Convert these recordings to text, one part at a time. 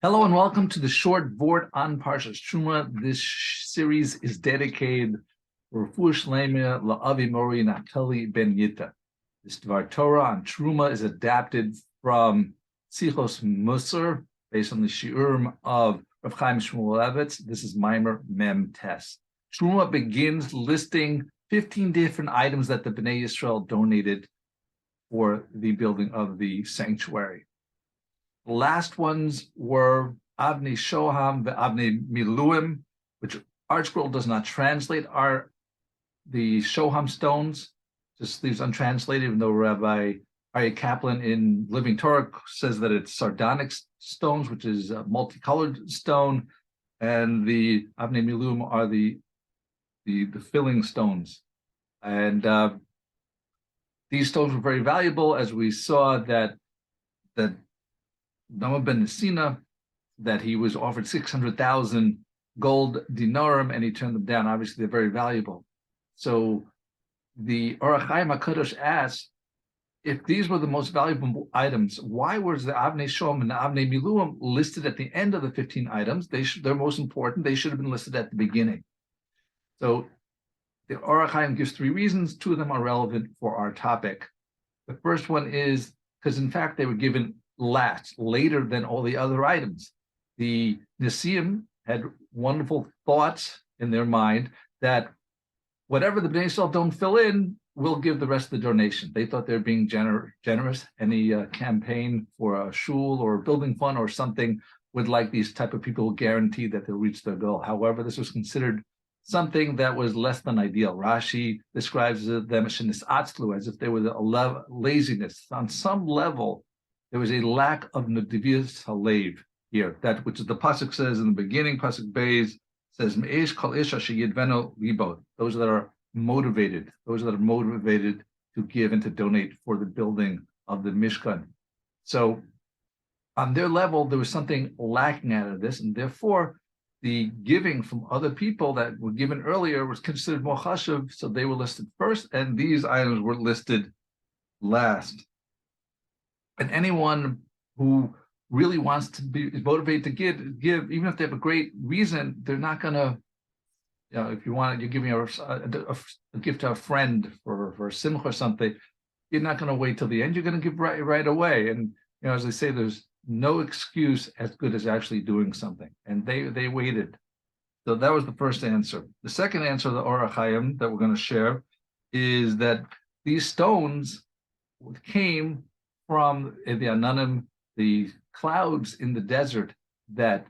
Hello and welcome to the short Vort on Parsha Terumah. This series is dedicated to L'Refuah Shleimah L'Avi Mori Naftali Ben Yita. This Torah on Terumah is adapted from Sichos Mussar, based on the shiurim of Chaim Shmulevitz. This is Maamar Mem Tes. Terumah begins listing 15 different items that the Bnei Yisrael donated for the building of the sanctuary. The last ones were Avnei Shoham ve'Avnei Miluim, which ArtScroll does not translate, are the Shoham stones, just leaves untranslated, even though Rabbi Aryeh Kaplan in Living Torah says that it's sardonic stones, which is a multicolored stone, and the Avnei Miluim are the filling stones. And these stones were very valuable, as we saw that Nama ben Nesina, that he was offered 600,000 gold dinarim and he turned them down. Obviously, they're very valuable. So the Or Hachaim asks, if these were the most valuable items, why was the Avnei Shom and the Avnei Miluim listed at the end of the 15 items? They're most important. They should have been listed at the beginning. So the Or Hachaim gives three reasons. Two of them are relevant for our topic. The first one is because, in fact, they were given later than all the other items. The Nesiim had wonderful thoughts in their mind that whatever the Bnei Yisrael don't fill in, we'll give the rest of the donation. They thought they were being generous. Any campaign for a shul or a building fund or something would like these type of people guarantee that they'll reach their goal. However, this was considered something that was less than ideal. Rashi describes them as if there was a laziness. On some level, there was a lack of nedivius halev here. That which is the pasuk says in the beginning, pasuk beis says, "Me'esh kol ish asher yidvenu libo." Those that are motivated to give and to donate for the building of the Mishkan. So, on their level, there was something lacking out of this, and therefore, the giving from other people that were given earlier was considered more chashuv, so they were listed first, and these items were listed last. And anyone who really wants to be motivated to give, even if they have a great reason, they're not going to, if you want, you're giving a gift to a friend for a simcha or something, you're not going to wait till the end. You're going to give right away. And, as they say, there's no excuse as good as actually doing something. And they waited. So that was the first answer. The second answer, the Or Hachaim, that we're going to share, is that these stones came from the Ananim, the clouds in the desert that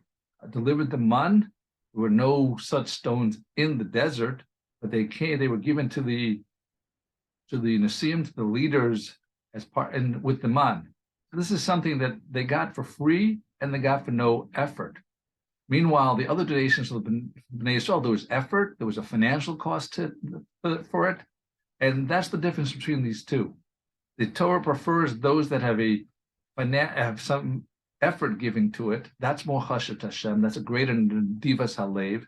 delivered the man. There were no such stones in the desert, but they were given to the Nesiim, to the leaders, as part and with the man. So this is something that they got for free and they got for no effort. Meanwhile, the other donations of the Bnei Yisrael, there was effort, there was a financial cost for it, and that's the difference between these two. The Torah prefers those that have some effort giving to it. That's more chashuv to Hashem. That's a greater divas halev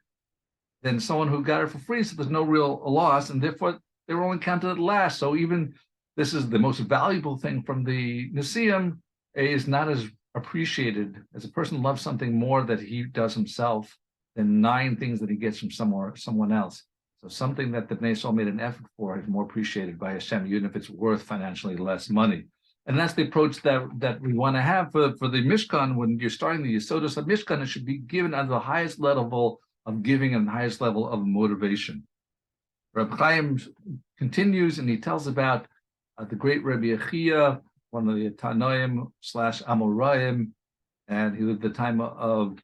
than someone who got it for free. So there's no real loss, and therefore they were only counted at last. So even this is the most valuable thing from the Nesiim is not as appreciated as a person loves something more that he does himself than 9 things that he gets from someone else. So something that the Bnei Yisrael made an effort for is more appreciated by Hashem, even if it's worth financially less money. And that's the approach that we want to have for the Mishkan. When you're starting the Yesodus of Mishkan, it should be given at the highest level of giving and the highest level of motivation. Rabbi Chaim continues and he tells about the great Rabbi Chiya, one of the Tannaim / Amoraim, and he lived the time of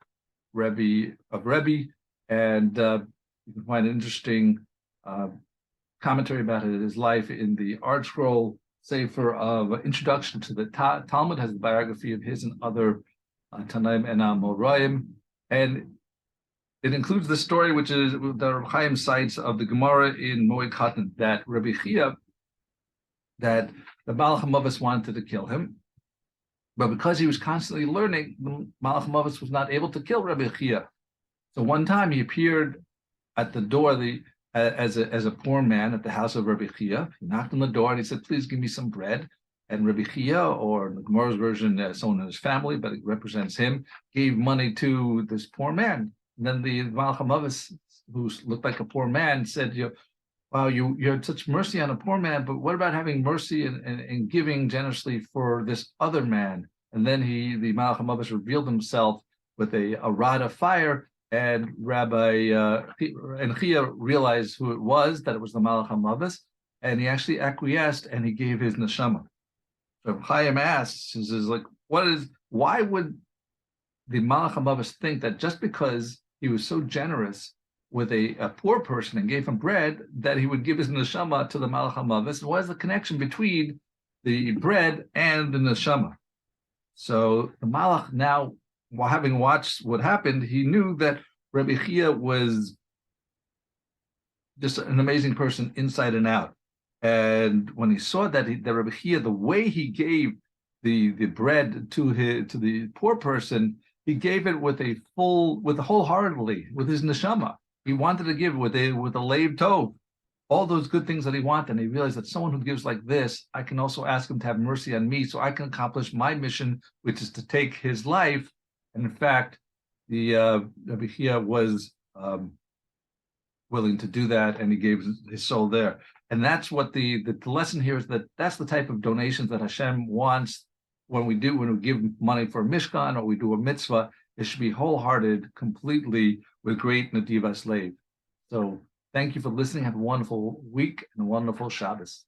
Rebbe, and you can find an interesting commentary about his life in the ArtScroll Sefer of Introduction to the Talmud, has the biography of his and other Tanaim and Amoraim, and it includes the story which is the Rabbi Chaim cites of the Gemara in Moed Katan, that Rabbi Chiya, that the Mal'ach Hamaves wanted to kill him, but because he was constantly learning, the Mal'ach Hamaves was not able to kill Rabbi Chiya. So one time he appeared at the door as a poor man at the house of Rabbi Chiya. He knocked on the door and he said, "Please give me some bread." And Rabbi Chiya, or the Gemara's version, someone in his family, but it represents him, gave money to this poor man. And then the Mal'ach Hamaves, who looked like a poor man, said, wow, you had such mercy on a poor man, but what about having mercy and giving generously for this other man? And then the Mal'ach Hamaves revealed himself with a rod of fire, and Rabbi and Chiya realized who it was, that it was the Mal'ach Hamaves, and he actually acquiesced and he gave his neshama. So Chaim asks, why would the Mal'ach Hamaves think that just because he was so generous with a poor person and gave him bread, that he would give his neshama to the Mal'ach Hamaves? What is the connection between the bread and the neshama? So the Malach, now, while having watched what happened, he knew that Rabbi Chiya was just an amazing person inside and out. And when he saw that Rabbi Chiya, the way he gave the bread to the poor person, he gave it wholeheartedly, with his neshama. He wanted to give with a leiv tov, all those good things that he wanted. And he realized that someone who gives like this, I can also ask him to have mercy on me, so I can accomplish my mission, which is to take his life. And in fact, the Rabbi Chiya was willing to do that, and he gave his soul there. And that's what the lesson here is, that's the type of donations that Hashem wants when we give money for a mishkan or we do a mitzvah. It should be wholehearted, completely, with great Nadivas leiv. So thank you for listening. Have a wonderful week and a wonderful Shabbos.